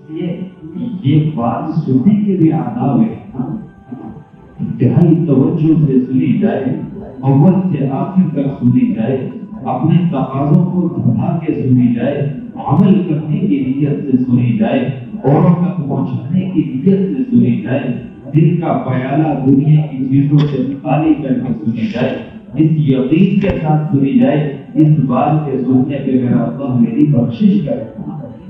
یہ بات سننے کے بھی آداب ہے، انتہائی توجہ سے سنی جائے، اول سے آخر تک سنی جائے، اپنے تقاضوں کو دبا کے سنی جائے، عمل کرنے کی نیت سے سنی جائے، اوروں تک پہنچانے کی نیت سے سنی جائے، دل کا پیالہ دنیا کی چیزوں سے خالی کر کے سنی جائے، اس یقین کے ساتھ سنی جائے اس بات کے سننے پہ میرا اللہ میری بخشش کرے،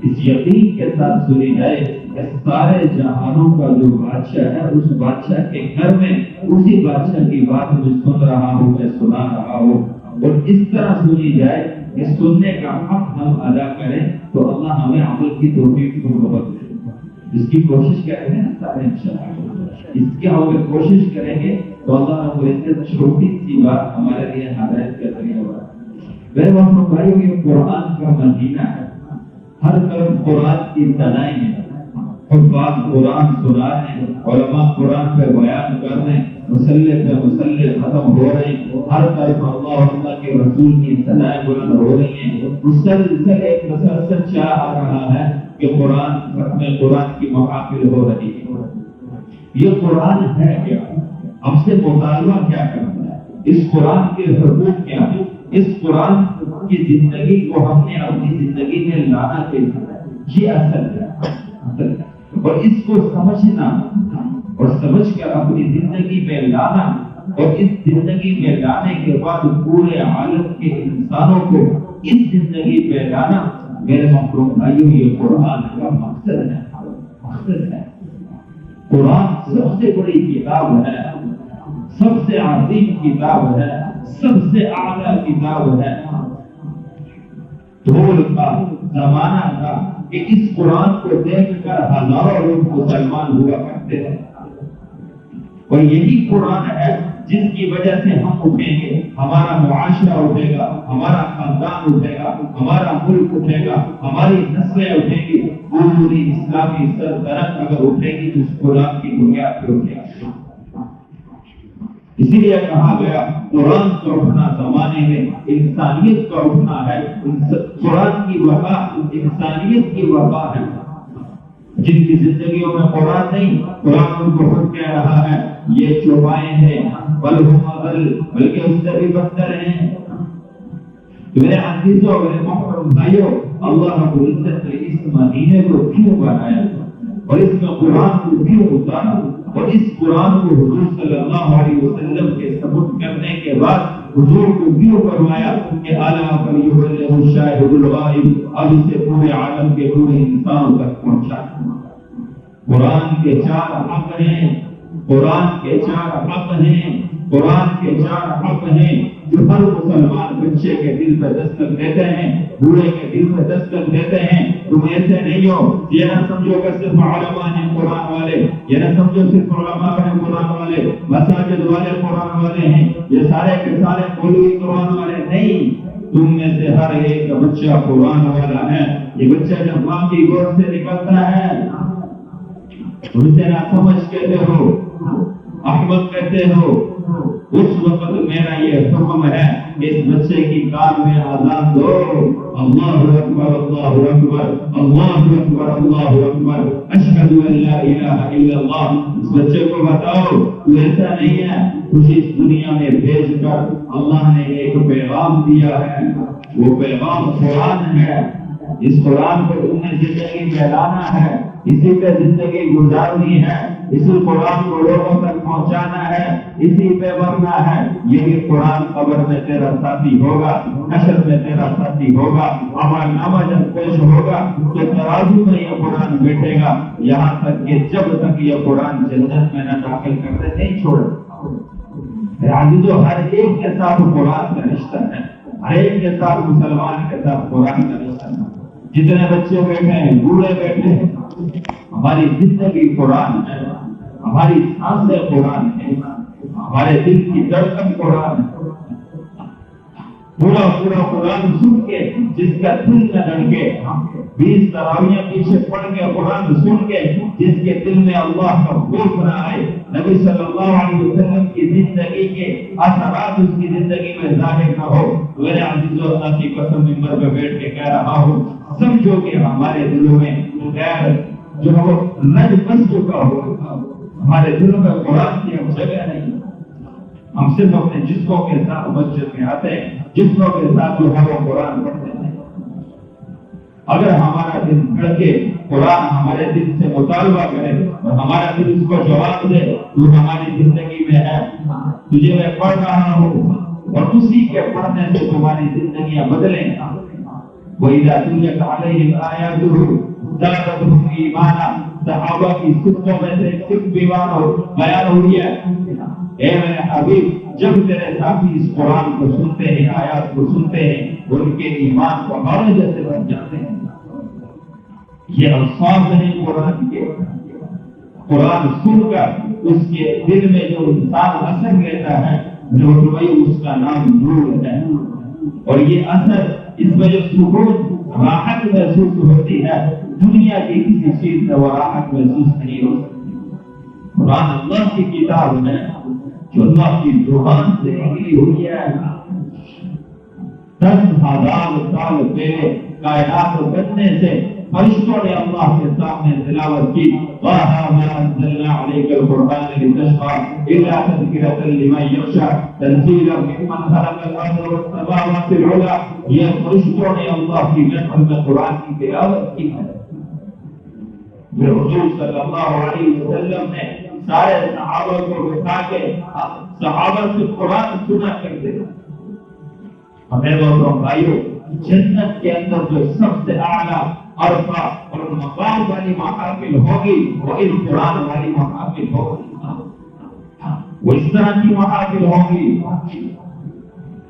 اس یقین کے ساتھ سنی جائے کہ سارے جہانوں کا جو بادشاہ ہے اس بادشاہ کے گھر میں اسی بادشاہ کی بات میں سن رہا ہوں، میں سنا رہا ہوں، اور اس طرح سنی جائے کہ سننے کا حق ہم ادا کریں تو اللہ ہمیں عمل کی توفیق کو دے۔ اس کی کوشش کریں گے سارے انشاءاللہ، اس کی ہم کوشش کریں گے تو اللہ رب العزت چھوٹی سی بات ہمارے لیے ہدایت کا ذریعہ ہوگا۔ میرے بھائیوں، یہ قرآن کا مہینہ ہے، ہر طرف قرآن کی تنائیں ہیں، حفاظ قرآن سنا رہے ہیں، علماء قرآن پہ بیان کر رہے ہیں، مسلح پہ مسلح ختم ہو رہے ہیں، ہر طرف اللہ کے رسول کی صدائیں بلند ہو رہی ہیں، مسلسل ایک مسلسل چلا آ رہا ہے کہ قرآن ختم قرآن کی محافل ہو رہی ہے۔ یہ قرآن ہے کیا؟ ہم سے مطالبہ کیا کرتا ہے؟ اس قرآن کے حقوق کیا ہے؟ اس قرآن کی زندگی کو ہم نے اپنی زندگی میں لانا چاہیے، یہ اصل ہے، اور اس کو سمجھنا اور سمجھ کر اپنی زندگی میں لانا، اور اس زندگی میں لانے کے بعد پورے عالم کے انسانوں کو اس زندگی میں لانا، میرے محترم بھائیوں، یہ قرآن کا مقصد ہے۔ قرآن سب سے بڑی کتاب ہے، سب سے عظیم کتاب ہے، سب سے اعلیٰ کتاب ہے۔ دور کا زمانہ تھا کہ اس قرآن کو دیکھ کر ہزاروں لوگ مسلمان ہوا کرتے ہیں، اور یہی قرآن ہے جس کی وجہ سے ہم اٹھیں گے، ہمارا معاشرہ اٹھے گا، ہمارا خاندان اٹھے گا، ہمارا ملک اٹھے گا، ہماری نسلیں اٹھیں گی، پوری اسلامی سلطنت اگر اٹھے گی تو اس قرآن کی بنیاد پہ اٹھے گی۔ اسی لیے کہا گیا قرآن کا اٹھنا زمانے میں انسانیت کا اٹھنا ہے، قرآن کی وفا انسانیت کی وفا ہے۔ جن کی زندگیوں میں قرآن نہیں، قرآن ان کو خود کہہ رہا ہے یہ چوپائے ہیں، بل ہم اضل، بلکہ اس سے بھی بدتر ہیں۔ میرے عزیزوں، میرے محترم بھائیوں، اللہ رب العزت نے اس مہینے کو کیوں بنایا اور اس میں قرآن کو کیوں اتارا، اور اس قرآن کو حضور صلی اللہ علیہ وسلم کے ثبوت کرنے کے بعد حضور کو کیوں فرمایا کہ اعلیٰ فلیبلغ الشاہد الغائب، اب اسے پورے عالم کے پورے انسانوں تک پہنچا۔ قرآن کے چار حق ہیں، قرآن کے چار حق ہیں، قرآن کے چار حق ہیں جو ہر مسلمان بچے کے دل پہ دستک دیتے ہیں، بوڑھے کے دل پہ دستک دیتے ہیں۔ تم ایسے نہیں ہو، یہ نہ سمجھو کہ صرف علماء ہیں قرآن والے، یہ نہ سمجھو صرف علماء ہیں قرآن والے، مساجد والے قرآن والے ہیں، یہ سارے کے سارے مولوی قرآن والے نہیں۔ تم میں سے ہر ایک بچہ قرآن والا ہے۔ یہ بچہ جب ماں کی گود سے نکلتا ہے، اسے نہ سمجھ کہتے ہو، احمد کہتے ہو، اس وقت میرا یہ حکم ہے کہ اس بچے کی کان میں آزان دو، اللہ اکبر اللہ اکبر اللہ اکبر اللہ اکبر اشہد ان لا الہ الا اللہ۔ اس بچے کو بتاؤ تو ایسا نہیں ہے، تجھے اس دنیا میں بھیج کر اللہ نے ایک پیغام دیا ہے، وہ پیغام قرآن ہے۔ اس قرآن کو تم نے زندگی میں لانا ہے، اسی پہ زندگی گزارنی ہے، اسی قرآن کو لوگوں تک پہنچانا ہے، اسی پہ مرنا ہے۔ یہی قرآن قبر میں تیرا ساتھی ہوگا، حشر میں تیرا ساتھی ہوگا، ہمارا نامہ جب پیش ہوگا تو ترازو میں یہ قرآن بیٹھے گا، یہاں تک کہ جب تک یہ قرآن جنت میں نہ داخل کرتے نہیں چھوڑے۔ عزیزو، ہر ایک کے ساتھ قرآن کا رشتہ ہے، ہر ایک کے ساتھ مسلمان کے ساتھ قرآن کا رشتہ ہے۔ جتنے بچے بیٹھے ہیں، بوڑھے بیٹھے ہیں، ہماری زندگی قرآن ہے، ہماری سانسیں قرآن ہے، ہمارے دل کی دھڑکن قرآن ہے۔ پورا قرآن سن کے جس کا دل نہ دھڑکے، 20 تراویحیں پیچھے پڑھ کے قرآن سن کے جس کے دل میں اللہ کا خوف نہ آئے، نبی صلی اللہ علیہ وسلم کی زندگی کے اثرات اس کی زندگی میں ظاہر نہ ہو، میرے عزیزو، اللہ کی قسم ممبر پہ بیٹھ کے کہہ رہا ہوں، سمجھو کہ ہمارے دلوں میں غیر جو وہ رج بس چکا ہو، ہمارے دلوں میں قرآن کی اب جگہ نہیں۔ ہم صرف اپنے جسموں کے ساتھ مسجد میں آتے ہیں، جسموں کے ساتھ جو ہے وہ قرآن پڑھتے ہیں۔ اگر ہمارا دل دھڑکے، قرآن ہمارے دل سے مطالبہ کرے اور ہمارا دل اس کو جواب دے، تو ہماری زندگی میں ہے، تجھے میں پڑھ رہا ہوں، اور اسی کے پڑھنے سے تمہاری زندگیاں بدلیں۔ وَإِذَا تُلِيَتْ عَلَيْهِمْ آيَاتُهُ زَادَتْهُمْ إِيمَانًا، صحابہ کی صفتوں میں سے ایک صفت بیان ہوئی ہے، اے میرے حبیب جب تیرے ساتھی اس قرآن کو سنتے ہیں، آیات کو سنتے ہیں، ان کے ایمان پہاڑ جیسے بن جاتے ہیں۔ یہ الفاظ ہیں قرآن کے۔ قرآن سن کر اس کے دل میں جو انسان اثر لیتا ہے، جو وہی اس کا نام نور ہے، اور یہ اثر اس وجہ سکون راحت محسوس ہوتی ہے، دنیا کی کسی چیز سے وہ راحت محسوس نہیں ہو سکتی۔ قرآن اللہ کی کتاب ہے جو اللہ کی زبان سے نکلی ہوئی ہے۔ 10,000 سال پہلے کائنات بننے سے فرشتوں نے اللہ کے سامنے تلاوت کی، وَهَا مَا أَنزَلْنَا عَلَيْكَ الْقُرْآنَ لِتَشْقَىٰ إِلَّا تَذْكِرَةً لِمَن يَخْشَىٰ تَنزِيلًا مِمَّنْ خَلَقَ الْأَرْضَ وَالسَّمَاوَاتِ الْعُلَىٰ۔ یہ فرشتوں نے اللہ کی محفل میں قرآن کی تلاوت کی ہے۔ پھر حضور صلی اللہ علیہ وسلم نے سارے صحابہ کو بٹھا کے صحابہ سے قرآن سنا کرتے تھے۔ ہمیں دوستوں بھائیوں، جنت کے اندر جو سب سے اعلیٰ عرفہ اور مقام والی محافل ہوگی وہ اس قرآن والی محافل ہوگی، وہ اس طرح کی محافل ہوگی۔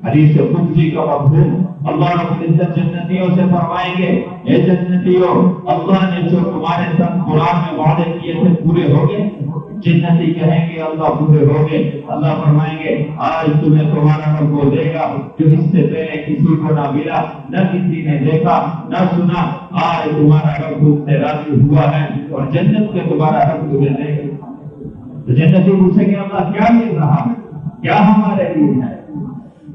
حدیث قدسی کا مفہوم اللہ رب العزت جنتیوں سے فرمائیں گے، اے جنتیوں اللہ نے جو تمہارے ساتھ قرآن میں وعدے کیے تھے پورے ہو گئے؟ جنتی کہیں گے اللہ پورے ہو گئے۔ اللہ فرمائیں گے آج تمہیں تمہارا رب وہ دے گا جو اس سے پہلے کسی کو نہ ملا، نہ کسی نے دیکھا نہ سنا۔ آج تمہارا رب تم سے راضی ہوا ہے اور جنت کے تمہارا رب تمہیں دے گا۔ تو جنتی پوچھیں گے اللہ کیا مل رہا ہے، کیا ہمارے لیے ہے؟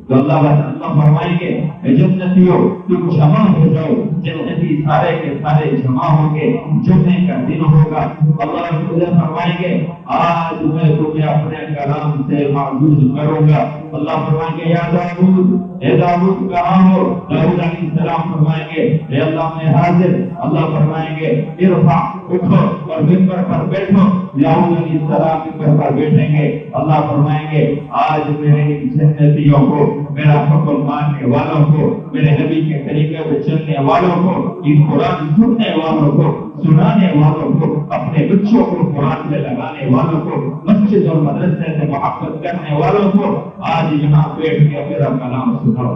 تو اللہ فرمائیں گے اے جنتیوں تم جمع ہو جاؤ۔ جنتی سارے کے سارے جمع ہوں گے، جمعے کا دن ہوگا۔ اللہ فرمائیں گے آج میں تمہیں اپنے کلام سے معزول کروں گا۔ اللہ فرمائیں گے یا داؤد، اے داؤد کہاں ہو؟ داؤد علیہ السلام فرمائیں گے اے اللہ میں حاضر۔ اللہ فرمائیں گے ارفع، اٹھو اور منبر پر بیٹھو۔ داؤد علیہ السلام منبر پر بیٹھیں گے۔ اللہ فرمائیں گے آج میرے جنتیوں کو، میرا حکم ماننے والوں کو، میرے نبی کے طریقے پہ چلنے والوں کو، ان قرآن سننے والوں کو، سنانے والوں کو، اپنے بچوں کو قرآن میں لگانے والوں کو، مسجد اور مدرسے سے محبت کرنے والوں کو آج یہاں بیٹھ کے میرا کلام سناؤ۔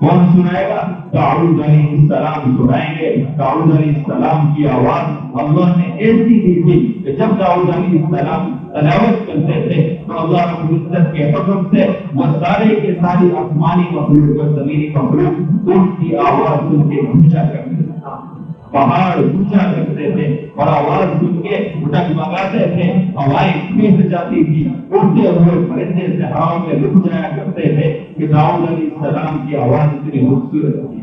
کون سنائے گا؟ داؤد علیہ السلام سنائیں گے۔ داؤد علیہ السلام کی آواز اللہ نے ایسی دی تھی کہ جب داؤد علیہ السلام تلاوت کرتے تھے تو اللہ رب العزت کے حکم سے وہ سارے کے ساری آسمانی مخلوق اور زمینی مخلوق ان کی آواز سن کے گونجا کرتے تھے، پہاڑ گونجا کرتے تھے اور آواز سن کے ڈگمگاتے تھے، ہوائیں کھینچ جاتی تھی، اڑتے ہوئے پرندے صحراؤں میں رک جایا کرتے تھے کہ داؤد علیہ السلام کی آواز اتنی خوبصورت تھی۔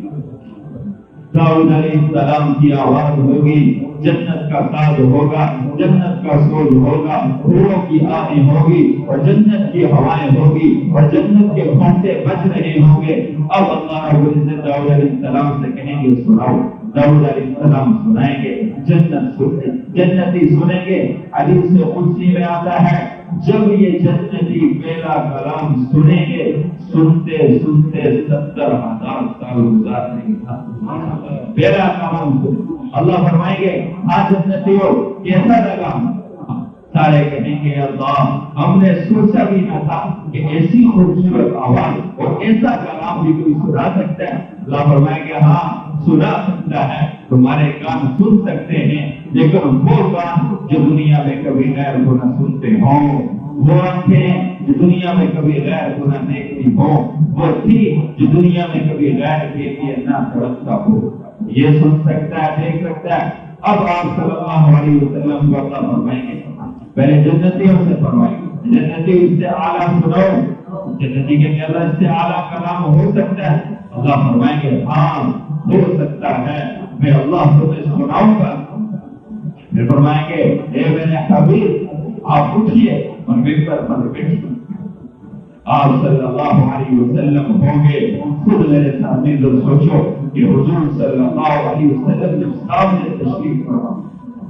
داؤد علیہ السلام کی آواز ہوگی، جنت کا ساز ہوگا، جنت کا سوز ہوگا، پھولوں کی آہیں ہوگی اور جنت کی ہوائیں ہوگی اور جنت کے پھونٹے بج رہے ہوں گے۔ اب اللہ رب العزت داؤد علیہ السلام سے کہیں گے سناؤ۔ داؤد علیہ السلام سنائیں گے، جنتی سنیں گے۔ حدیث قدسی میں آتا ہے جب یہ جنتی پہلا کلام سنیں گے، سنتے سنتے 70,000 سال گزار دیں گے۔ پہلا کلام اللہ فرمائیں گے ہاں جنتیوں کیسا لگا؟ سارے کہیں گے اللہ ہم نے سوچا بھی نہ تھا کہ ایسی خوبصورت آواز اور ایسا کلام بھی کوئی سنا سکتا ہے۔ اللہ فرمائیں گے ہاں سنا سکتا ہے، تمہارے کان سن سکتے ہیں، لیکن وہ کان جو دنیا میں کبھی غیر کو نہ سنتے ہوں، وہ آنکھیں جو دنیا میں کبھی غیر کو نہ دیکھتی ہوں، وہ دل جو دنیا میں کبھی غیر کے لیے نہ تڑپتا ہو، یہ سن سکتا ہے، دیکھ سکتا ہے۔ اب آپ صلی اللہ علیہ وسلم کو اللہ فرمائیں گے، پہلے جنتیوں سے فرمائیں گے جنتی اس سے اعلیٰ سنو۔ جنتی کے اللہ اس سے اعلیٰ کلام ہو سکتا ہے؟ اللہ فرمائیں گے ہاں ہو سکتا ہے، میں اللہ تمہیں سناؤں گا۔ پھر فرمائیں گے اے میرے حبیب آپ اٹھیے اور ممبر پر بیٹھیے. آپ صلی اللہ علیہ وسلم ہوں گے. خود میرے سامنے جو سوچو کہ حضور صلی اللہ علیہ وسلم جب سامنے تشریف فرما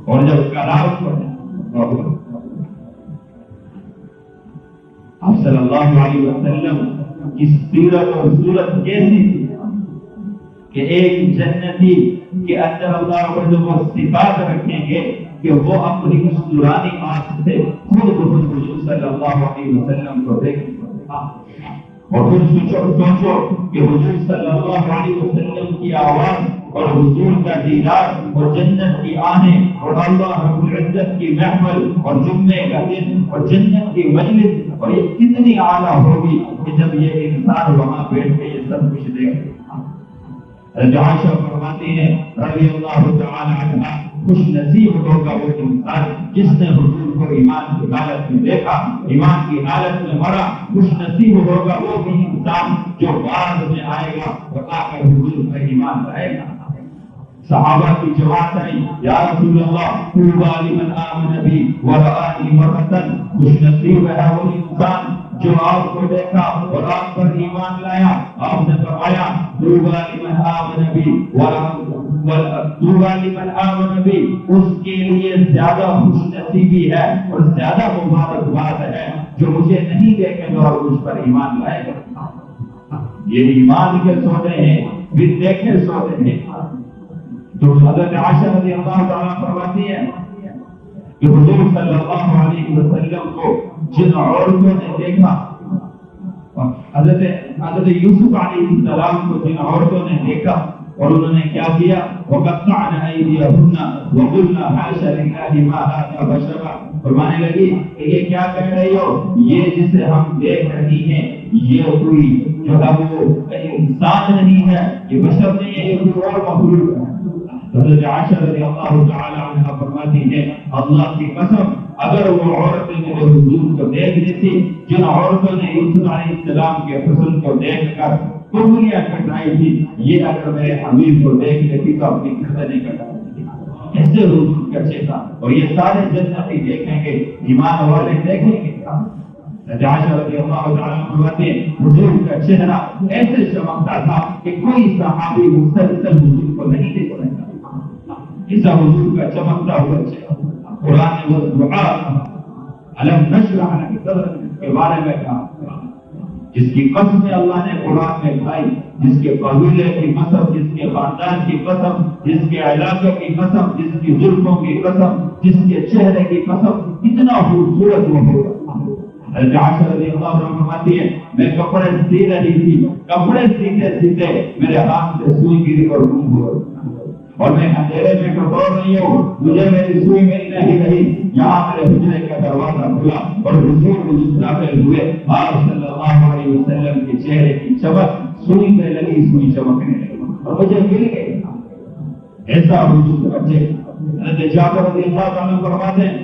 اور جب کلام پڑھے آپ صلی اللہ علیہ وسلم کی سیرت اور صورت کیسی تھی کہ ایک جنتی کے اندر اللہ وہ صفات رکھیں گے کہ وہ اپنی اس نورانی آنکھ سے خود بخود حضور صلی اللہ علیہ وسلم کو دیکھ. اور پھر سوچو کہ حضور صلی اللہ علیہ وسلم کی آواز اور حضور کا دیدار اور جنت کی آہیں اور اللہ رب العزت کی محفل اور جمعے کا دن اور جنت کی مجلس اور یہ کتنی اعلیٰ ہوگی کہ جب یہ انسان وہاں بیٹھ کے یہ سب کچھ دیکھے. عائشہ فرماتی ہیں رضی اللہ تعالی عنہ خوش نصیب ہوگا وہ انسان جس نے حضور کو ایمان کی حالت میں دیکھا, ایمان کی حالت میں مرا. خوش نصیب ہوگا وہ بھی انسان جو بعد میں آئے گا اور آ کر حضور پر ایمان لائے گا. صحابہ کی جماعت آئی یا رسول اللہ طوبی لمن آمن بی ورآنی مرۃ. خوش نصیب ہے وہ انسان جو آپ کو دیکھا اور آپ پر ایمان لایا. آپ نے فرمایا طوبی لمن آمن بی طوبی لمن آمن بی, اس کے لیے زیادہ خوش نصیبی ہے اور زیادہ مبارکباد ہے جو مجھے نہیں دیکھے گا اور مجھ پر ایمان لائے گا. یہ ایمان کے سودے ہیں پھر دیکھے سودے ہیں. تو حضرت عائشہ رضی اللہ تعالیٰ فرماتی ہے کہ حضور صلی اللہ علیہ وسلم کو جن عورتوں نے دیکھا, حضرت یوسف علیہ السلام کو جن عورتوں نے دیکھا اور انہوں نے کیا کیا وَقَطَّعْنَ أَيْدِيَهُنَّ وَقُلْنَا حَاشَ لِلَّهِ مَا هَذَا بَشَرًا. فرمانے لگی کہ یہ کیا کہہ رہی ہو, یہ جسے ہم دیکھ رہی ہیں یہ کوئی جو ہے وہ انسان نہیں ہے, یہ بشر نہیں ہے, یہ کوئی اور مخلوق ہے. حضرت عائشہ رضی اللہ تعالی عنہ فرماتی ہے اللہ کی قسم اگر وہ عورتیں میرے حضور کو دیکھ لیتی جن عورتوں نے یوسف علیہ السلام کے حسن کو دیکھ کر انگلیاں کٹائی تھی, یہ اگر میرے حبیب کو دیکھ لیتی تو اپنی گردنیں کٹائی. ایسے حضور کا چہرہ اور یہ سارے جنتی دیکھیں گے, ایمان والے دیکھیں گے. عائشہ رضی اللہ تعالیٰ عنہ فرماتے ہیں حضور کا چہرہ ایسے چمکتا تھا کہ کوئی صحابی مسلسل حضور کو نہیں دیکھ سکتا. ایسا حضور کا چمکتا ہوا چہرہ. قرآن نے وہ دعا الم نشرح لک صدرک کے بارے میں کہا جس کی قسم اللہ نے قرآن میں کھائی, جس کے قبیلے کی قسم, جس کے خاندان کی قسم, جس کے علاقے کی قسم, جس کی زلفوں کی قسم, جس کے چہرے کی قسم, اتنا خوبصورت وہ ہوگا. حضرت عائشہ رضی اللہ عنہا فرماتی ہے میں کپڑے سی رہی تھی, کپڑے سیتے سیتے میرے ہاتھ سے سوئی گری اور گم ہو اور میں اندھیرے میں ٹٹول رہی ہوں, مجھے میری سوئی مل نہیں رہی. یہاں میرے حجرے کا دروازہ کھلا اور حضور داخل ہوئے. آپ صلی اللہ علیہ وسلم کے چہرے کی چمک سوئی میں لگی سوئی چمکنے لگی اور مجھے مل گئی. ایسا حضور کا چہرہ. حضرت جابر رضی اللہ عنہ فرماتے ہیں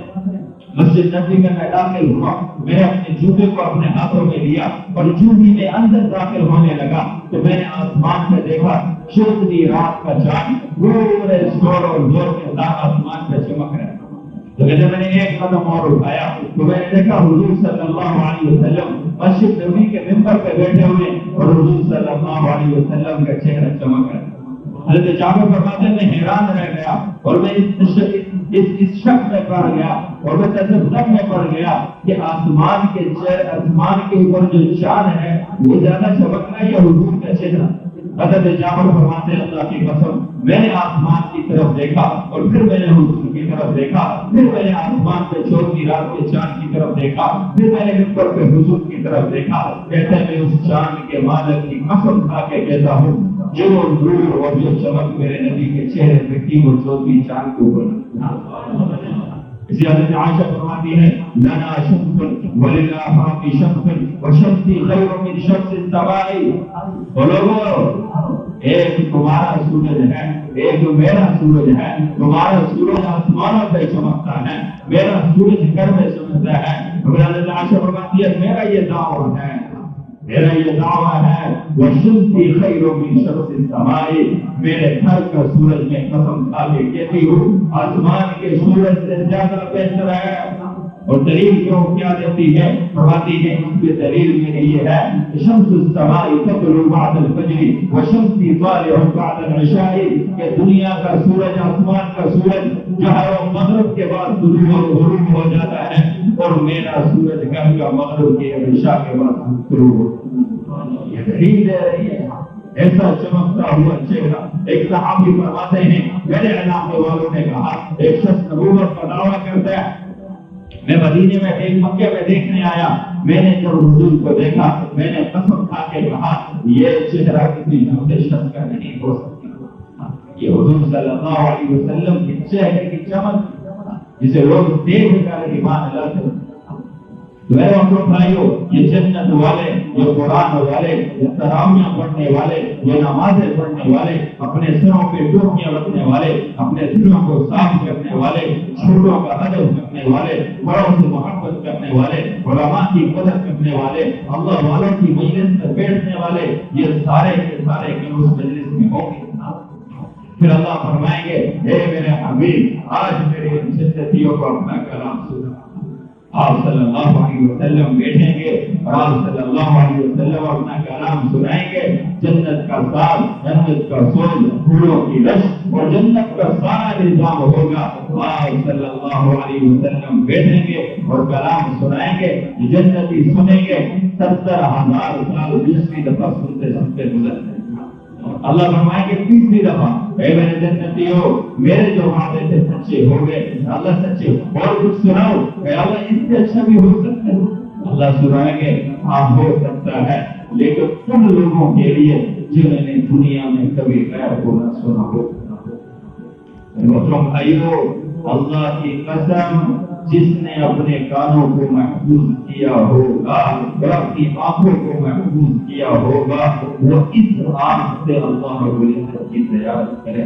مسجد نبی میں داخل ہوا, میں نے اپنے جوتے کو اپنے ہاتھوں میں لیا اور جو ہی میں اندر داخل ہونے لگا تو میں نے آسمان میں دیکھا چودھویں رات کا چاند پورے زور اور زور کے ساتھ آسمان پہ چمک رہا. تو جب میں نے ایک قدم اور اٹھایا تو میں نے دیکھا حضور صلی اللہ علیہ وسلم مسجد نبی کے ممبر پہ بیٹھے ہوئے اور حضور صلی اللہ علیہ وسلم کا چہرہ چمک رہا. حضرت جابر فرماتے ہیں میں حیران رہ گیا اور میں اس شک میں پڑ گیا اور میں تصدق میں پڑ گیا کہ آسمان کے اوپر جو چاند ہے وہ زیادہ چمک رہا ہے یا حضور کا چہرہ. حضرت جابر فرماتے ہیں اللہ کی قسم میں نے آسمان کی طرف دیکھا اور پھر میں نے حضور کی طرف دیکھا, پھر میں نے آسمان پہ چودھویں رات کے چاند کی طرف دیکھا, پھر میں نے ممبر پہ حضور کی طرف دیکھا. کہتے میں اس چاند کے مالک کی قسم کھا کے کہتا ہوں جو نور اور جو چمک میرے نبی کے چہرے پہ تھی وہ چودھویں چاند کے اوپر. اسی حضرت عائشہ فرماتی ہے لنا شمس وللہ فی شمس وشمسی خیر من شمس السماء. لوگوں ایک تمہارا سورج ہے, ایک میرا سورج ہے. تمہارا سورج آسمانوں پہ چمکتا ہے, میرا سورج گھر میں چمکتا ہے. حضرت عائشہ فرماتی ہے میرا یہ دعویٰ ہے میرا یہ دعویٰ ہے وَالشَّمْسِ خَيْرٌ مِّن شَمْسِ السَّمَاءِ، میرے گھر کا سورج میں قسم کھا کے کہتی ہوں آسمان کے سورج سے زیادہ بہتر ہے۔ اور دلیل کیا دیتی ہے؟ فرماتی ہے اس کی دلیل میری یہ ہے شمس السماء تطلع بعد الفجر وشمس طالع بعد العشاء، کہ دنیا کا سورج، آسمان کا سورج جو ہے وہ مغرب کے بعد طلوع اور غروب ہو جاتا ہے، اور میرا سورج گھر کا مغرب کے عشاء کے بعد طلوع ہوتا ہے۔ یہ دلیل دے رہی ہے ایسا چمکتا ہوا چہرہ۔ ایک صحابی فرماتے ہیں میرے علاقے والوں نے کہا ایک شخص نبوت کا دعویٰ کرتا ہے، میں مدینے میں ایک مکے میں دیکھنے آیا، میں نے جب حضور کو دیکھا میں نے قسم کھا کے کہا یہ چہرہ کسی جھوٹے شخص کا نہیں ہو سکتا، یہ حضور صلی اللہ علیہ وسلم کے چہرے کی چمک جسے لوگ دیکھ کر ایمان لاتے ہیں۔ میرے بھائیوں، یہ جنت والے، یہ قرآن والے، یہ تراویح پڑھنے والے، یہ نمازیں پڑھنے والے، اپنے سروں پہ ٹوپیاں رکھنے والے، اپنے دلوں کو صاف کرنے والے، چھوٹوں کا ادب کرنے والے، بڑوں سے محبت کرنے والے، علماء کی قدر کرنے والے، اللہ والوں کی مجلس میں بیٹھنے والے، یہ سارے کے سارے اس مجلس میں ہوں گے۔ پھر اللہ فرمائیں گے اے میرے حبیب آج میرے جنتیوں کو اپنا کلام سنا۔ آپ صلی اللہ علیہ وسلم بیٹھیں گے اور آپ صلی اللہ علیہ وسلم اپنا کلام سنائیں گے۔ جنت کا ساز، جنت کا سوز، پھولوں کی رش اور جنت کا سارا نظام ہوگا۔ آپ صلی اللہ علیہ وسلم بیٹھیں گے اور کلام سنائیں گے، جنتی سنیں گے 70,000 سال دوسری دفعہ سنتے سنتے گزرتے۔ اللہ فرمائے کہ تیسری دفعہ اے میرے جنتیوں میرے جو وعدے تھے سچے ہو گئے، اللہ سچے اور کچھ سناؤ کہ اللہ اس سے اچھا بھی ہو سکتا ہے۔ اللہ سنائیں گے ہاں ہو سکتا ہے، لیکن ان لوگوں کے لیے جنہوں نے دنیا میں کبھی غیر کو نہ سنا ہو۔ محترم بھائیو، اللہ کی قسم جس نے اپنے کانوں کو محفوظ کیا ہوگا اور اپنی آنکھوں کو محفوظ کیا ہوگا وہ اس آنکھ سے اللہ رب العزت کی زیارت کرے،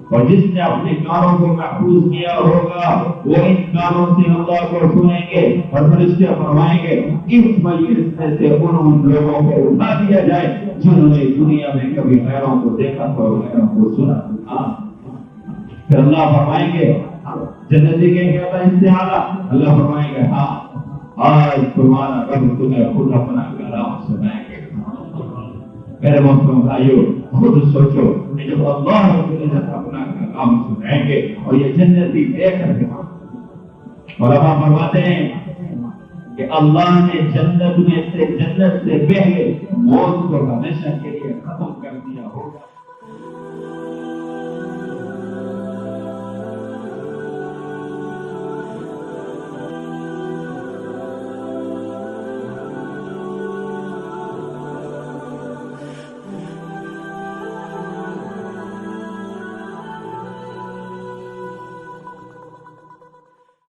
اور جس نے اپنے کانوں کو محفوظ کیا ہوگا وہ ان کانوں سے اللہ کو سنیں گے، اور فرشتے فرمائیں گے اس مجلس میں سے ان لوگوں کو اٹھا دیا جائے جنہوں نے دنیا میں کبھی غیروں کو دیکھا تھا اور غیروں کو سنا۔ پھر اللہ فرمائیں گے جنتی کے کیا تھا استعالا، اللہ فرمائیں گے ہاں آج تمہارا رب تمہیں خود اپنا کلام سنائیں گے۔ میرے محترم بھائیو، خود سوچو کہ جب اللہ رب العزت اپنا کلام سنائیں گے اور یہ جنتی دیکھ رہے ہیں، اور اب آپ فرماتے ہیں کہ اللہ نے جنت سے پہلے موت کو ہمیشہ کے لیے ختم